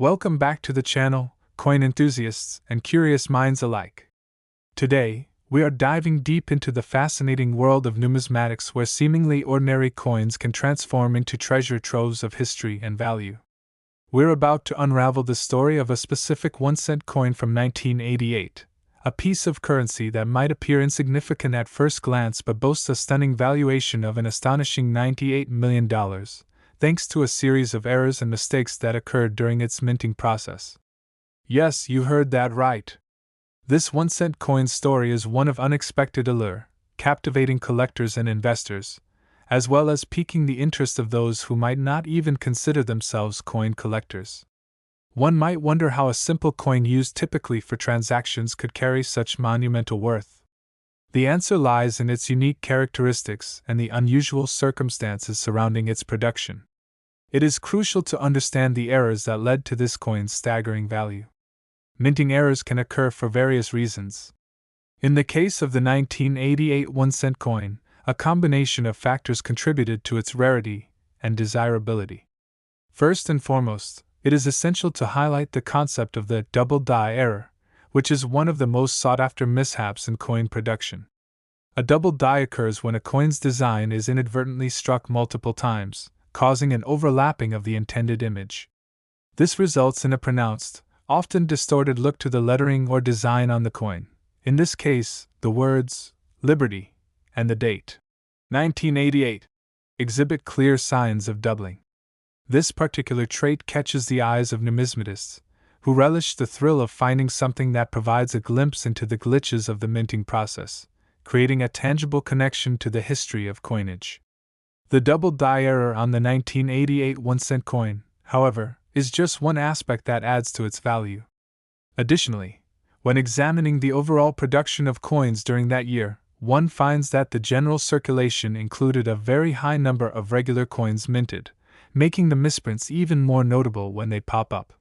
Welcome back to the channel, coin enthusiasts and curious minds alike. Today, we are diving deep into the fascinating world of numismatics where seemingly ordinary coins can transform into treasure troves of history and value. We're about to unravel the story of a specific 1-cent coin from 1988, a piece of currency that might appear insignificant at first glance but boasts a stunning valuation of an astonishing $98 million. Thanks to a series of errors and mistakes that occurred during its minting process. Yes, you heard that right. This 1-cent coin story is one of unexpected allure, captivating collectors and investors, as well as piquing the interest of those who might not even consider themselves coin collectors. One might wonder how a simple coin used typically for transactions could carry such monumental worth. The answer lies in its unique characteristics and the unusual circumstances surrounding its production. It is crucial to understand the errors that led to this coin's staggering value. Minting errors can occur for various reasons. In the case of the 1988 1-cent coin, a combination of factors contributed to its rarity and desirability. First and foremost, it is essential to highlight the concept of the double die error, which is one of the most sought-after mishaps in coin production. A double die occurs when a coin's design is inadvertently struck multiple times, causing an overlapping of the intended image. This results in a pronounced, often distorted look to the lettering or design on the coin. In this case, the words Liberty and the date 1988 exhibit clear signs of doubling. This particular trait catches the eyes of numismatists, who relish the thrill of finding something that provides a glimpse into the glitches of the minting process, creating a tangible connection to the history of coinage. The double die error on the 1988 1-cent coin, however, is just one aspect that adds to its value. Additionally, when examining the overall production of coins during that year, one finds that the general circulation included a very high number of regular coins minted, making the misprints even more notable when they pop up.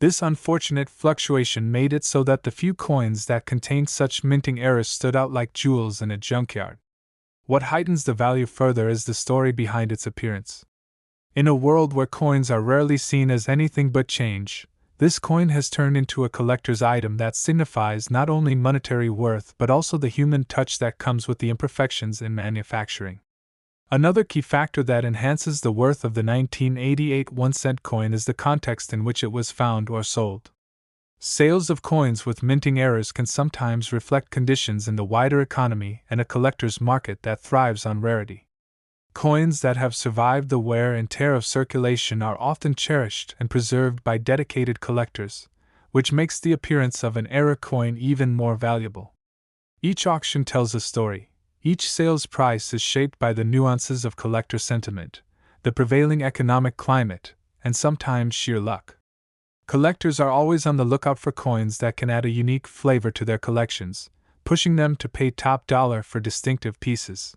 This unfortunate fluctuation made it so that the few coins that contained such minting errors stood out like jewels in a junkyard. What heightens the value further is the story behind its appearance. In a world where coins are rarely seen as anything but change, this coin has turned into a collector's item that signifies not only monetary worth but also the human touch that comes with the imperfections in manufacturing. Another key factor that enhances the worth of the 1988 1-cent coin is the context in which it was found or sold. Sales of coins with minting errors can sometimes reflect conditions in the wider economy and a collector's market that thrives on rarity. Coins that have survived the wear and tear of circulation are often cherished and preserved by dedicated collectors, which makes the appearance of an error coin even more valuable. Each auction tells a story. Each sales price is shaped by the nuances of collector sentiment, the prevailing economic climate, and sometimes sheer luck. Collectors are always on the lookout for coins that can add a unique flavor to their collections, pushing them to pay top dollar for distinctive pieces.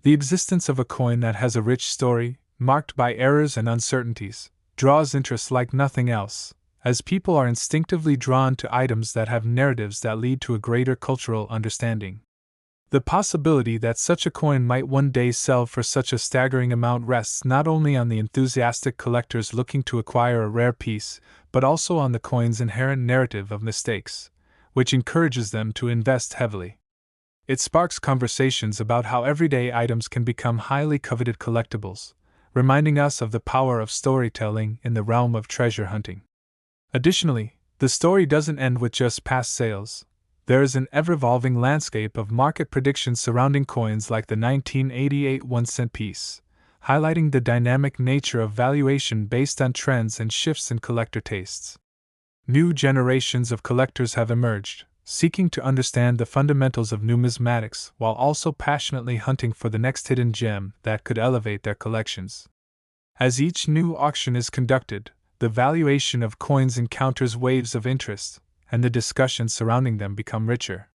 The existence of a coin that has a rich story, marked by errors and uncertainties, draws interest like nothing else, as people are instinctively drawn to items that have narratives that lead to a greater cultural understanding. The possibility that such a coin might one day sell for such a staggering amount rests not only on the enthusiastic collectors looking to acquire a rare piece, but also on the coin's inherent narrative of mistakes, which encourages them to invest heavily. It sparks conversations about how everyday items can become highly coveted collectibles, reminding us of the power of storytelling in the realm of treasure hunting. Additionally, the story doesn't end with just past sales. There is an ever-evolving landscape of market predictions surrounding coins like the 1988 1-cent piece, highlighting the dynamic nature of valuation based on trends and shifts in collector tastes. New generations of collectors have emerged, seeking to understand the fundamentals of numismatics while also passionately hunting for the next hidden gem that could elevate their collections. As each new auction is conducted, the valuation of coins encounters waves of interest, and the discussions surrounding them become richer.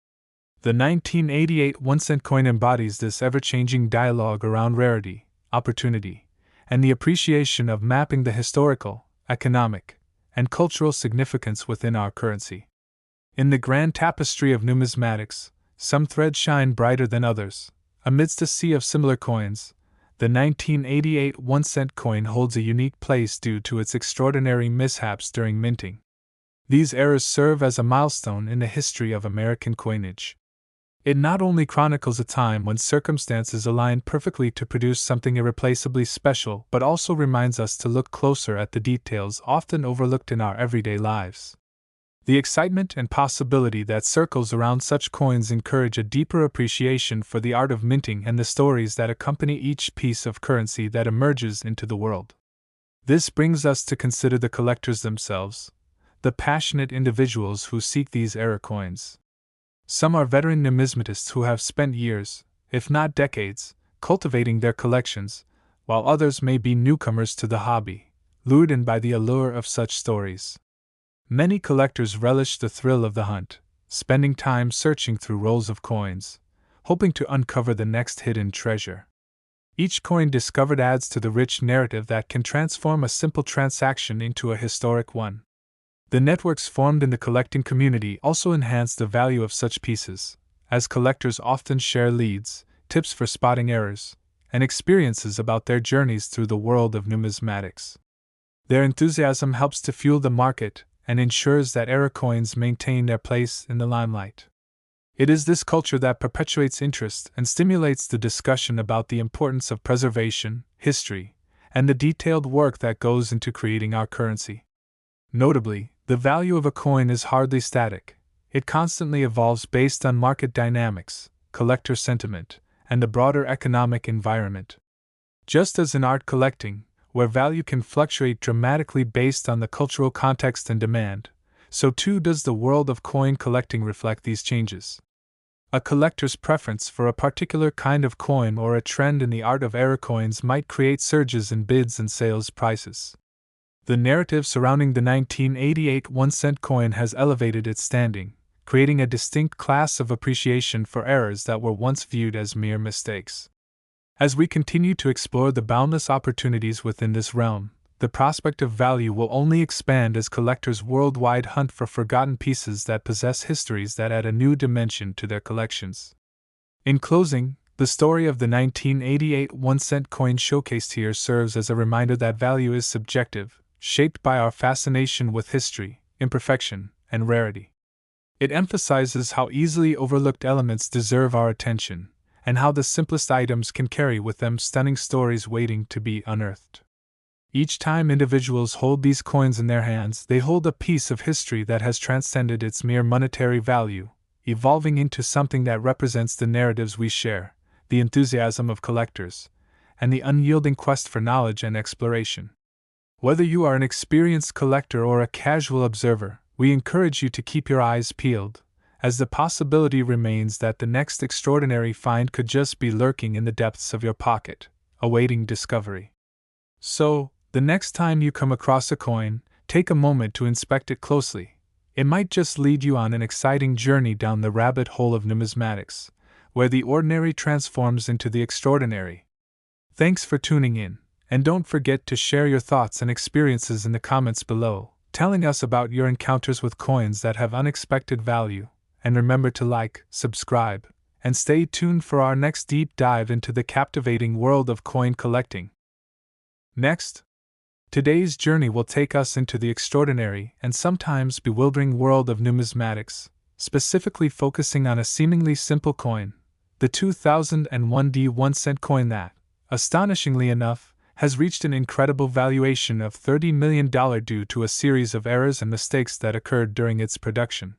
The 1988 1-cent coin embodies this ever-changing dialogue around rarity, opportunity, and the appreciation of mapping the historical, economic, and cultural significance within our currency. In the grand tapestry of numismatics, some threads shine brighter than others. Amidst a sea of similar coins, The 1988 1-cent coin holds a unique place due to its extraordinary mishaps during minting. These errors serve as a milestone in the history of American coinage. It not only chronicles a time when circumstances aligned perfectly to produce something irreplaceably special, but also reminds us to look closer at the details often overlooked in our everyday lives. The excitement and possibility that circles around such coins encourage a deeper appreciation for the art of minting and the stories that accompany each piece of currency that emerges into the world. This brings us to consider the collectors themselves, the passionate individuals who seek these error coins. Some are veteran numismatists who have spent years, if not decades, cultivating their collections, while others may be newcomers to the hobby, lured in by the allure of such stories. Many collectors relish the thrill of the hunt, spending time searching through rolls of coins, hoping to uncover the next hidden treasure. Each coin discovered adds to the rich narrative that can transform a simple transaction into a historic one. The networks formed in the collecting community also enhance the value of such pieces, as collectors often share leads, tips for spotting errors, and experiences about their journeys through the world of numismatics. Their enthusiasm helps to fuel the market and ensures that error coins maintain their place in the limelight. It is this culture that perpetuates interest and stimulates the discussion about the importance of preservation, history, and the detailed work that goes into creating our currency. Notably, the value of a coin is hardly static. It constantly evolves based on market dynamics, collector sentiment, and the broader economic environment. Just as in art collecting, where value can fluctuate dramatically based on the cultural context and demand, so too does the world of coin collecting reflect these changes. A collector's preference for a particular kind of coin or a trend in the art of error coins might create surges in bids and sales prices. The narrative surrounding the 1988 1-cent coin has elevated its standing, creating a distinct class of appreciation for errors that were once viewed as mere mistakes. As we continue to explore the boundless opportunities within this realm, the prospect of value will only expand as collectors worldwide hunt for forgotten pieces that possess histories that add a new dimension to their collections. In closing, the story of the 1988 1-cent coin showcased here serves as a reminder that value is subjective, shaped by our fascination with history, imperfection, and rarity. It emphasizes how easily overlooked elements deserve our attention, and how the simplest items can carry with them stunning stories waiting to be unearthed. Each time individuals hold these coins in their hands, they hold a piece of history that has transcended its mere monetary value, evolving into something that represents the narratives we share, the enthusiasm of collectors, and the unyielding quest for knowledge and exploration. Whether you are an experienced collector or a casual observer, we encourage you to keep your eyes peeled, as the possibility remains that the next extraordinary find could just be lurking in the depths of your pocket, awaiting discovery. So, the next time you come across a coin, take a moment to inspect it closely. It might just lead you on an exciting journey down the rabbit hole of numismatics, where the ordinary transforms into the extraordinary. Thanks for tuning in, and don't forget to share your thoughts and experiences in the comments below, telling us about your encounters with coins that have unexpected value. And remember to like, subscribe, and stay tuned for our next deep dive into the captivating world of coin collecting. Next, today's journey will take us into the extraordinary and sometimes bewildering world of numismatics, specifically focusing on a seemingly simple coin, the 2001 1-cent coin that, astonishingly enough, has reached an incredible valuation of $30 million due to a series of errors and mistakes that occurred during its production.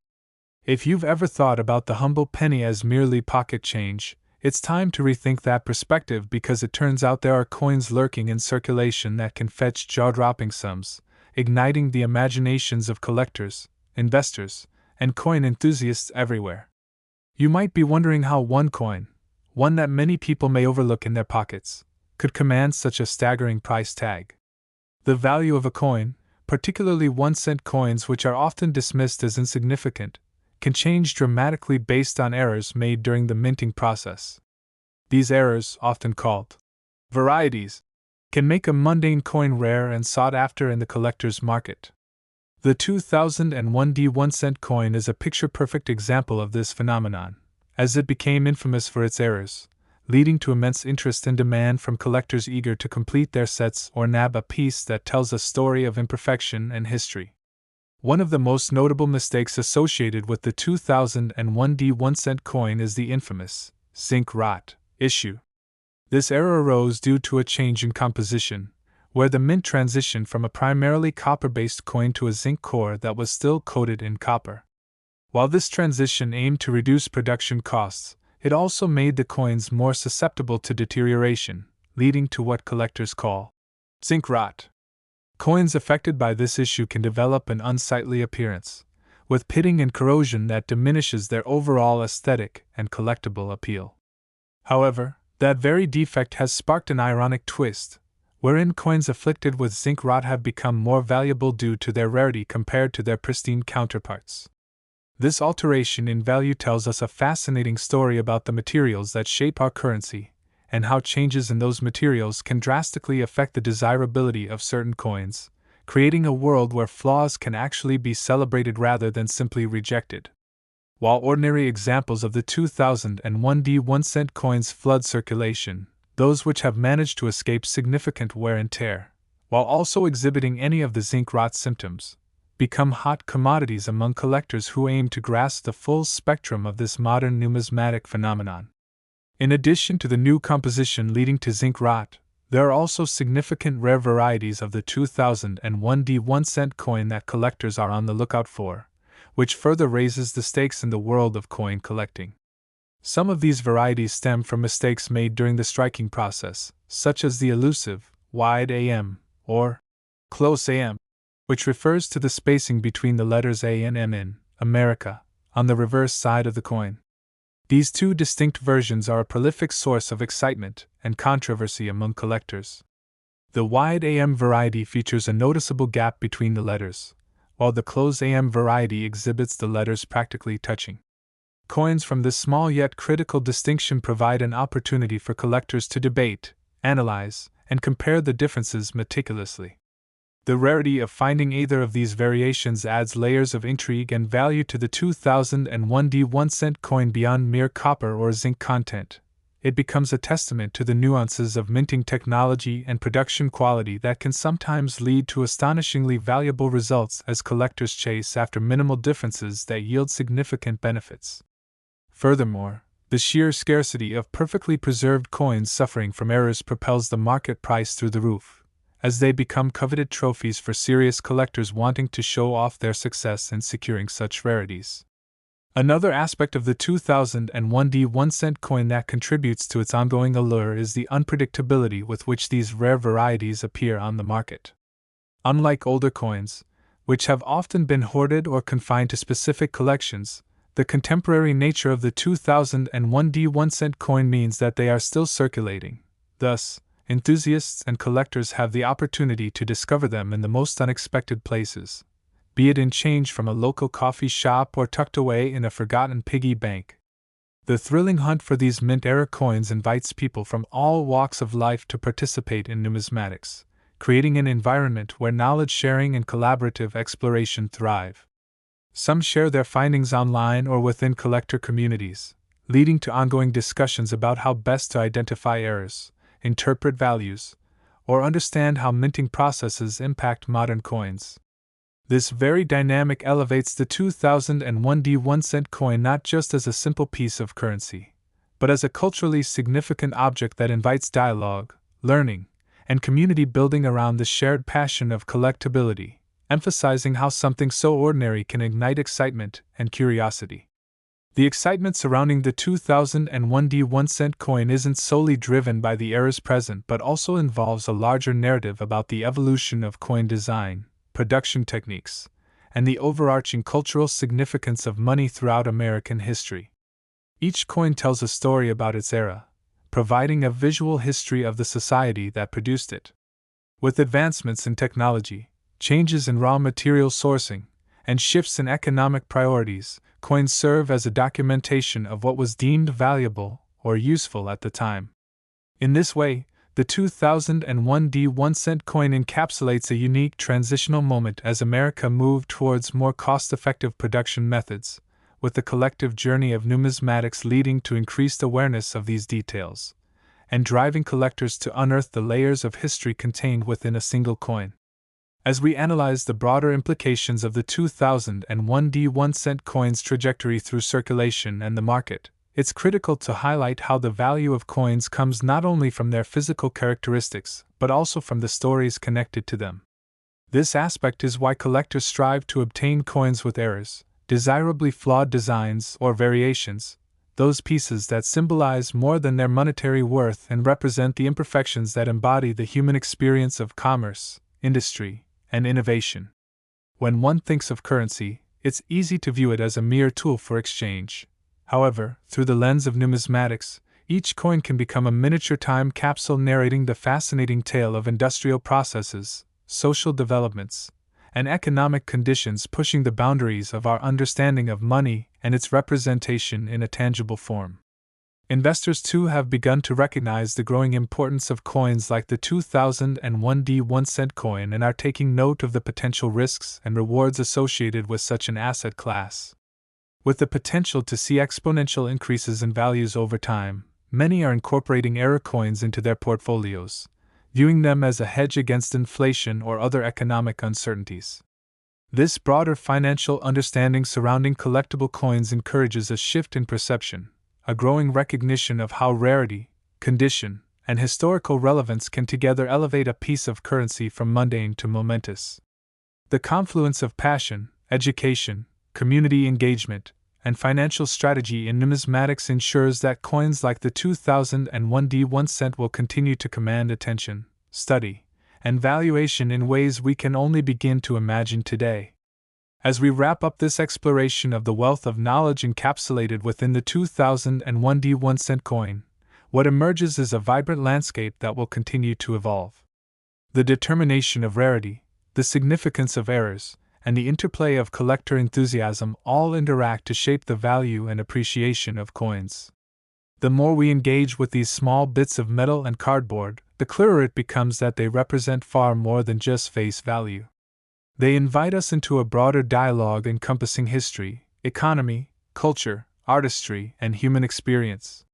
If you've ever thought about the humble penny as merely pocket change, it's time to rethink that perspective, because it turns out there are coins lurking in circulation that can fetch jaw-dropping sums, igniting the imaginations of collectors, investors, and coin enthusiasts everywhere. You might be wondering how one coin, one that many people may overlook in their pockets, could command such a staggering price tag. The value of a coin, particularly 1-cent coins which are often dismissed as insignificant, can change dramatically based on errors made during the minting process. These errors, often called varieties, can make a mundane coin rare and sought after in the collector's market. The 2001 1-cent coin is a picture-perfect example of this phenomenon, as it became infamous for its errors, leading to immense interest and demand from collectors eager to complete their sets or nab a piece that tells a story of imperfection and history. One of the most notable mistakes associated with the 2001 D1 coin is the infamous zinc rot issue. This error arose due to a change in composition, where the mint transitioned from a primarily copper-based coin to a zinc core that was still coated in copper. While this transition aimed to reduce production costs, it also made the coins more susceptible to deterioration, leading to what collectors call zinc rot. Coins affected by this issue can develop an unsightly appearance, with pitting and corrosion that diminishes their overall aesthetic and collectible appeal. However, that very defect has sparked an ironic twist, wherein coins afflicted with zinc rot have become more valuable due to their rarity compared to their pristine counterparts. This alteration in value tells us a fascinating story about the materials that shape our currency, and how changes in those materials can drastically affect the desirability of certain coins, creating a world where flaws can actually be celebrated rather than simply rejected. While ordinary examples of the 2001 D1 coins flood circulation, those which have managed to escape significant wear and tear, while also exhibiting any of the zinc rot symptoms, become hot commodities among collectors who aim to grasp the full spectrum of this modern numismatic phenomenon. In addition to the new composition leading to zinc rot, there are also significant rare varieties of the 2001 D1 coin that collectors are on the lookout for, which further raises the stakes in the world of coin collecting. Some of these varieties stem from mistakes made during the striking process, such as the elusive wide AM or close AM, which refers to the spacing between the letters A and M in America on the reverse side of the coin. These two distinct versions are a prolific source of excitement and controversy among collectors. The wide AM variety features a noticeable gap between the letters, while the close AM variety exhibits the letters practically touching. Coins from this small yet critical distinction provide an opportunity for collectors to debate, analyze, and compare the differences meticulously. The rarity of finding either of these variations adds layers of intrigue and value to the 2001 D1 coin beyond mere copper or zinc content. It becomes a testament to the nuances of minting technology and production quality that can sometimes lead to astonishingly valuable results as collectors chase after minimal differences that yield significant benefits. Furthermore, the sheer scarcity of perfectly preserved coins suffering from errors propels the market price through the roof, as they become coveted trophies for serious collectors wanting to show off their success in securing such rarities. Another aspect of the 2001 D1 coin that contributes to its ongoing allure is the unpredictability with which these rare varieties appear on the market. Unlike older coins, which have often been hoarded or confined to specific collections, the contemporary nature of the 2001 D1 coin means that they are still circulating. Thus, enthusiasts and collectors have the opportunity to discover them in the most unexpected places, be it in change from a local coffee shop or tucked away in a forgotten piggy bank. The thrilling hunt for these mint-era coins invites people from all walks of life to participate in numismatics, creating an environment where knowledge sharing and collaborative exploration thrive. Some share their findings online or within collector communities, leading to ongoing discussions about how best to identify errors, interpret values, or understand how minting processes impact modern coins. This very dynamic elevates the 2001 D1 coin not just as a simple piece of currency, but as a culturally significant object that invites dialogue, learning, and community building around the shared passion of collectability, emphasizing how something so ordinary can ignite excitement and curiosity. The excitement surrounding the 2001 D1 coin isn't solely driven by the errors present but also involves a larger narrative about the evolution of coin design, production techniques, and the overarching cultural significance of money throughout American history. Each coin tells a story about its era, providing a visual history of the society that produced it. With advancements in technology, changes in raw material sourcing, and shifts in economic priorities, coins serve as a documentation of what was deemed valuable or useful at the time. In this way, the 2001 D1 coin encapsulates a unique transitional moment as America moved towards more cost-effective production methods, with the collective journey of numismatics leading to increased awareness of these details, and driving collectors to unearth the layers of history contained within a single coin. As we analyze the broader implications of the 2001 1-cent coin's trajectory through circulation and the market, it's critical to highlight how the value of coins comes not only from their physical characteristics, but also from the stories connected to them. This aspect is why collectors strive to obtain coins with errors, desirably flawed designs, or variations, those pieces that symbolize more than their monetary worth and represent the imperfections that embody the human experience of commerce, industry, and innovation. When one thinks of currency, it's easy to view it as a mere tool for exchange. However, through the lens of numismatics, each coin can become a miniature time capsule narrating the fascinating tale of industrial processes, social developments, and economic conditions pushing the boundaries of our understanding of money and its representation in a tangible form. Investors too have begun to recognize the growing importance of coins like the 2001 1-cent coin and are taking note of the potential risks and rewards associated with such an asset class. With the potential to see exponential increases in values over time, many are incorporating error coins into their portfolios, viewing them as a hedge against inflation or other economic uncertainties. This broader financial understanding surrounding collectible coins encourages a shift in perception, a growing recognition of how rarity, condition, and historical relevance can together elevate a piece of currency from mundane to momentous. The confluence of passion, education, community engagement, and financial strategy in numismatics ensures that coins like the 2001 1-cent will continue to command attention, study, and valuation in ways we can only begin to imagine today. As we wrap up this exploration of the wealth of knowledge encapsulated within the 2001 1-cent coin, what emerges is a vibrant landscape that will continue to evolve. The determination of rarity, the significance of errors, and the interplay of collector enthusiasm all interact to shape the value and appreciation of coins. The more we engage with these small bits of metal and cardboard, the clearer it becomes that they represent far more than just face value. They invite us into a broader dialogue encompassing history, economy, culture, artistry, and human experience.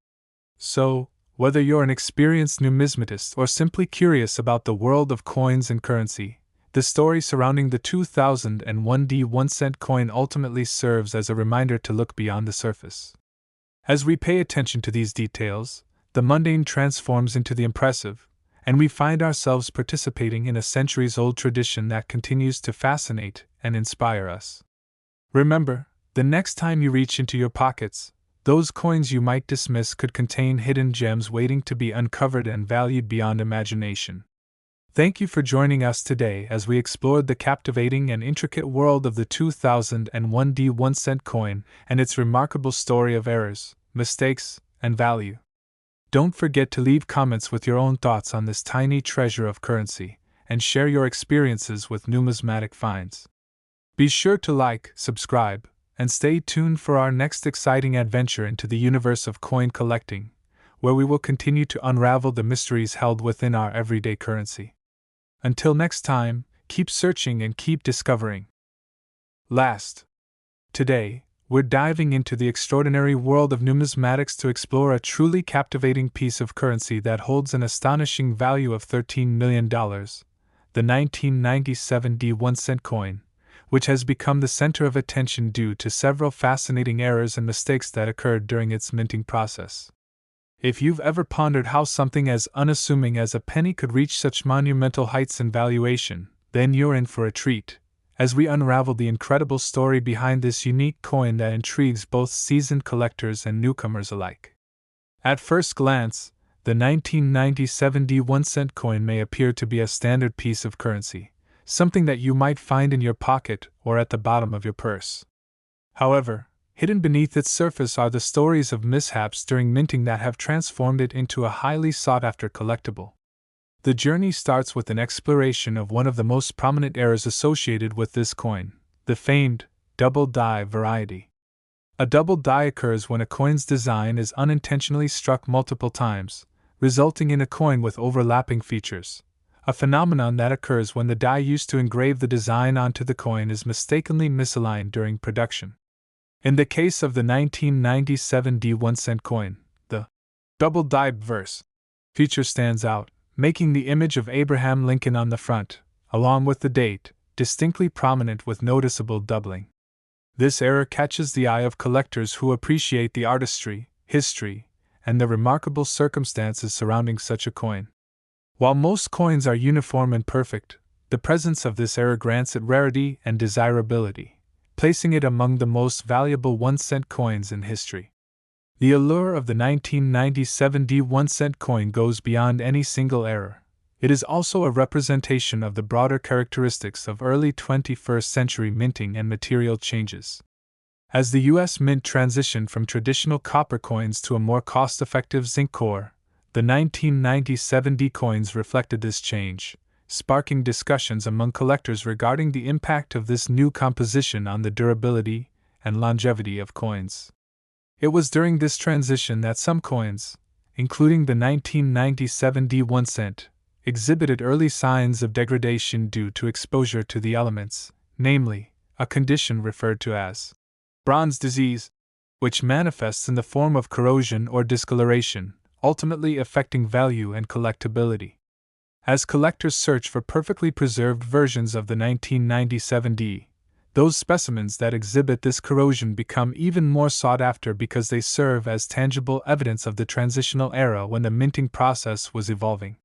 So, whether you're an experienced numismatist or simply curious about the world of coins and currency, the story surrounding the 2001 1-cent coin ultimately serves as a reminder to look beyond the surface. As we pay attention to these details, the mundane transforms into the impressive, and we find ourselves participating in a centuries-old tradition that continues to fascinate and inspire us. Remember, the next time you reach into your pockets, those coins you might dismiss could contain hidden gems waiting to be uncovered and valued beyond imagination. Thank you for joining us today as we explored the captivating and intricate world of the 2001 1-cent coin and its remarkable story of errors, mistakes, and value. Don't forget to leave comments with your own thoughts on this tiny treasure of currency, and share your experiences with numismatic finds. Be sure to like, subscribe, and stay tuned for our next exciting adventure into the universe of coin collecting, where we will continue to unravel the mysteries held within our everyday currency. Until next time, keep searching and keep discovering. Today, we're diving into the extraordinary world of numismatics to explore a truly captivating piece of currency that holds an astonishing value of $13 million, the 1997 1-cent coin, which has become the center of attention due to several fascinating errors and mistakes that occurred during its minting process. If you've ever pondered how something as unassuming as a penny could reach such monumental heights in valuation, then you're in for a treat, as we unravel the incredible story behind this unique coin that intrigues both seasoned collectors and newcomers alike. At first glance, the 1997 1-cent coin may appear to be a standard piece of currency, something that you might find in your pocket or at the bottom of your purse. However, hidden beneath its surface are the stories of mishaps during minting that have transformed it into a highly sought-after collectible. The journey starts with an exploration of one of the most prominent errors associated with this coin, the famed double die variety. A double die occurs when a coin's design is unintentionally struck multiple times, resulting in a coin with overlapping features, a phenomenon that occurs when the die used to engrave the design onto the coin is mistakenly misaligned during production. In the case of the 1997 1-cent coin, the double die verse feature stands out, making the image of Abraham Lincoln on the front, along with the date, distinctly prominent with noticeable doubling. This error catches the eye of collectors who appreciate the artistry, history, and the remarkable circumstances surrounding such a coin. While most coins are uniform and perfect, the presence of this error grants it rarity and desirability, placing it among the most valuable 1-cent coins in history. The allure of the 1997 1-cent coin goes beyond any single error. It is also a representation of the broader characteristics of early 21st century minting and material changes. As the U.S. Mint transitioned from traditional copper coins to a more cost-effective zinc core, the 1997 coins reflected this change, sparking discussions among collectors regarding the impact of this new composition on the durability and longevity of coins. It was during this transition that some coins, including the 1997 1-cent, exhibited early signs of degradation due to exposure to the elements, namely, a condition referred to as bronze disease, which manifests in the form of corrosion or discoloration, ultimately affecting value and collectability. As collectors search for perfectly preserved versions of the 1997 those specimens that exhibit this corrosion become even more sought after because they serve as tangible evidence of the transitional era when the minting process was evolving.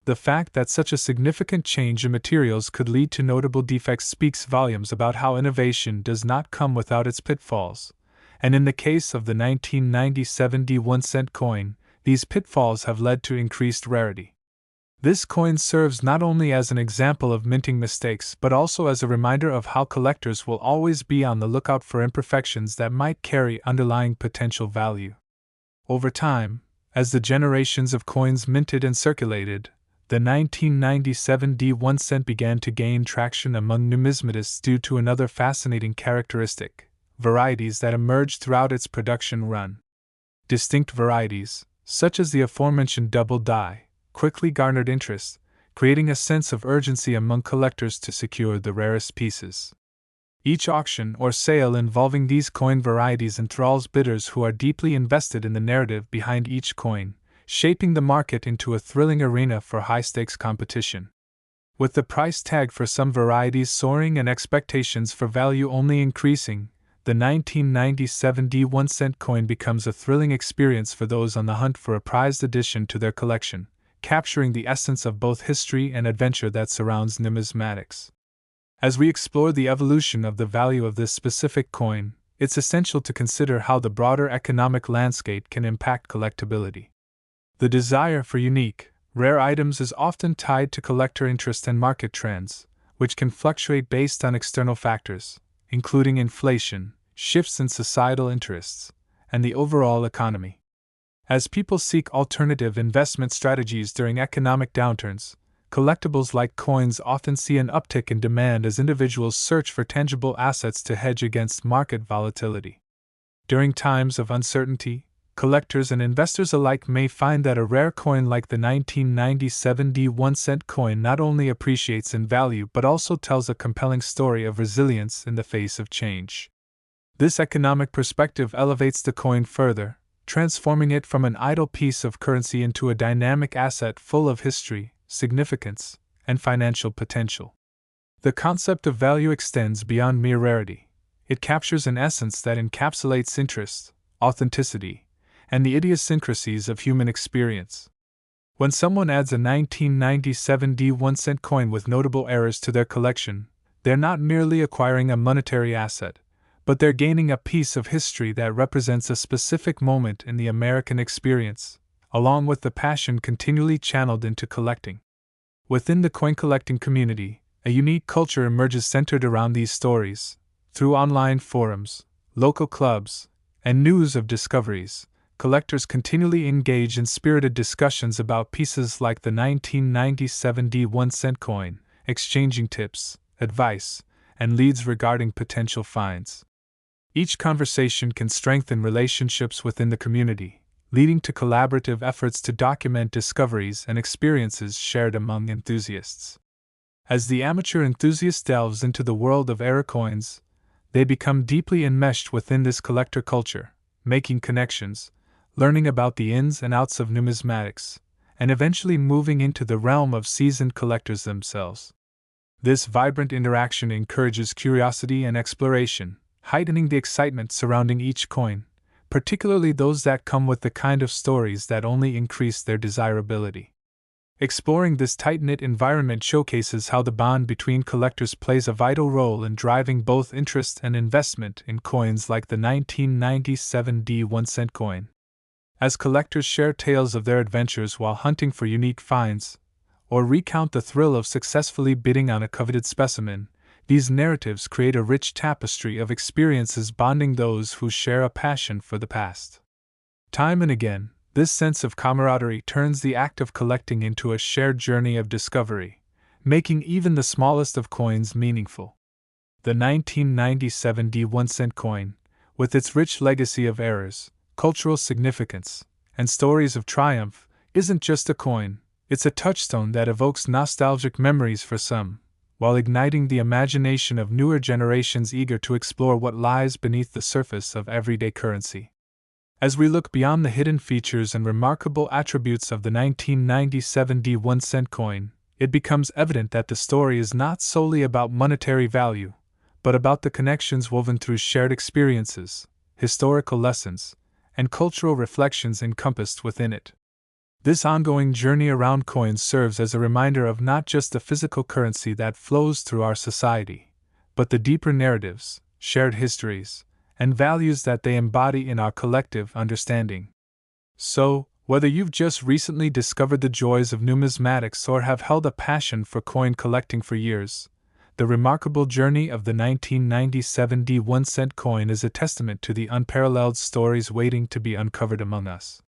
The fact that such a significant change in materials could lead to notable defects speaks volumes about how innovation does not come without its pitfalls, and in the case of the 1997 1-cent coin, these pitfalls have led to increased rarity. This coin serves not only as an example of minting mistakes but also as a reminder of how collectors will always be on the lookout for imperfections that might carry underlying potential value. Over time, as the generations of coins minted and circulated, the 1997 1-cent began to gain traction among numismatists due to another fascinating characteristic: varieties that emerged throughout its production run. Distinct varieties, such as the aforementioned double die, quickly garnered interest, creating a sense of urgency among collectors to secure the rarest pieces. Each auction or sale involving these coin varieties enthralls bidders who are deeply invested in the narrative behind each coin, shaping the market into a thrilling arena for high-stakes competition. With the price tag for some varieties soaring and expectations for value only increasing, the 1997 1-cent coin becomes a thrilling experience for those on the hunt for a prized addition to their collection, capturing the essence of both history and adventure that surrounds numismatics. As we explore the evolution of the value of this specific coin, it's essential to consider how the broader economic landscape can impact collectability. The desire for unique, rare items is often tied to collector interest and market trends, which can fluctuate based on external factors, including inflation, shifts in societal interests, and the overall economy. As people seek alternative investment strategies during economic downturns, collectibles like coins often see an uptick in demand as individuals search for tangible assets to hedge against market volatility. During times of uncertainty, collectors and investors alike may find that a rare coin like the 1997 1-cent coin not only appreciates in value but also tells a compelling story of resilience in the face of change. This economic perspective elevates the coin further, transforming it from an idle piece of currency into a dynamic asset full of history, significance, and financial potential. The concept of value extends beyond mere rarity. It captures an essence that encapsulates interest, authenticity, and the idiosyncrasies of human experience. When someone adds a 1997 1-cent coin with notable errors to their collection, they're not merely acquiring a monetary asset, but they're gaining a piece of history that represents a specific moment in the American experience, along with the passion continually channeled into collecting. Within the coin collecting community, a unique culture emerges centered around these stories. Through online forums, local clubs, and news of discoveries, collectors continually engage in spirited discussions about pieces like the 1997 1-cent coin, exchanging tips, advice, and leads regarding potential finds. Each conversation can strengthen relationships within the community, leading to collaborative efforts to document discoveries and experiences shared among enthusiasts. As the amateur enthusiast delves into the world of error coins, they become deeply enmeshed within this collector culture, making connections, learning about the ins and outs of numismatics, and eventually moving into the realm of seasoned collectors themselves. This vibrant interaction encourages curiosity and exploration, heightening the excitement surrounding each coin, particularly those that come with the kind of stories that only increase their desirability. Exploring this tight-knit environment showcases how the bond between collectors plays a vital role in driving both interest and investment in coins like the 1997 1-cent coin. As collectors share tales of their adventures while hunting for unique finds, or recount the thrill of successfully bidding on a coveted specimen, these narratives create a rich tapestry of experiences bonding those who share a passion for the past. Time and again, this sense of camaraderie turns the act of collecting into a shared journey of discovery, making even the smallest of coins meaningful. The 1997 1-cent coin, with its rich legacy of errors, cultural significance, and stories of triumph, isn't just a coin. It's a touchstone that evokes nostalgic memories for some, while igniting the imagination of newer generations eager to explore what lies beneath the surface of everyday currency. As we look beyond the hidden features and remarkable attributes of the 1997 1-cent coin, it becomes evident that the story is not solely about monetary value, but about the connections woven through shared experiences, historical lessons, and cultural reflections encompassed within it. This ongoing journey around coins serves as a reminder of not just the physical currency that flows through our society, but the deeper narratives, shared histories, and values that they embody in our collective understanding. So, whether you've just recently discovered the joys of numismatics or have held a passion for coin collecting for years, the remarkable journey of the 1997 1-cent coin is a testament to the unparalleled stories waiting to be uncovered among us.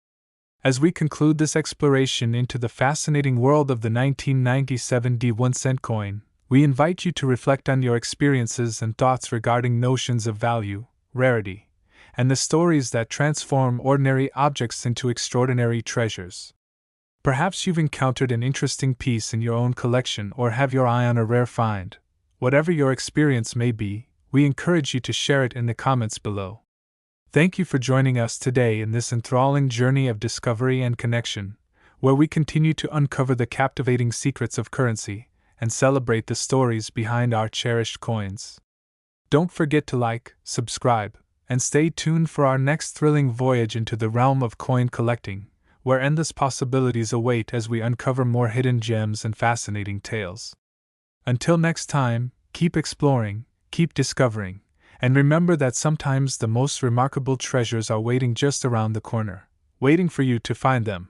As we conclude this exploration into the fascinating world of the 1997 1-cent coin, we invite you to reflect on your experiences and thoughts regarding notions of value, rarity, and the stories that transform ordinary objects into extraordinary treasures. Perhaps you've encountered an interesting piece in your own collection or have your eye on a rare find. Whatever your experience may be, we encourage you to share it in the comments below. Thank you for joining us today in this enthralling journey of discovery and connection, where we continue to uncover the captivating secrets of currency and celebrate the stories behind our cherished coins. Don't forget to like, subscribe, and stay tuned for our next thrilling voyage into the realm of coin collecting, where endless possibilities await as we uncover more hidden gems and fascinating tales. Until next time, keep exploring, keep discovering, and remember that sometimes the most remarkable treasures are waiting just around the corner, waiting for you to find them.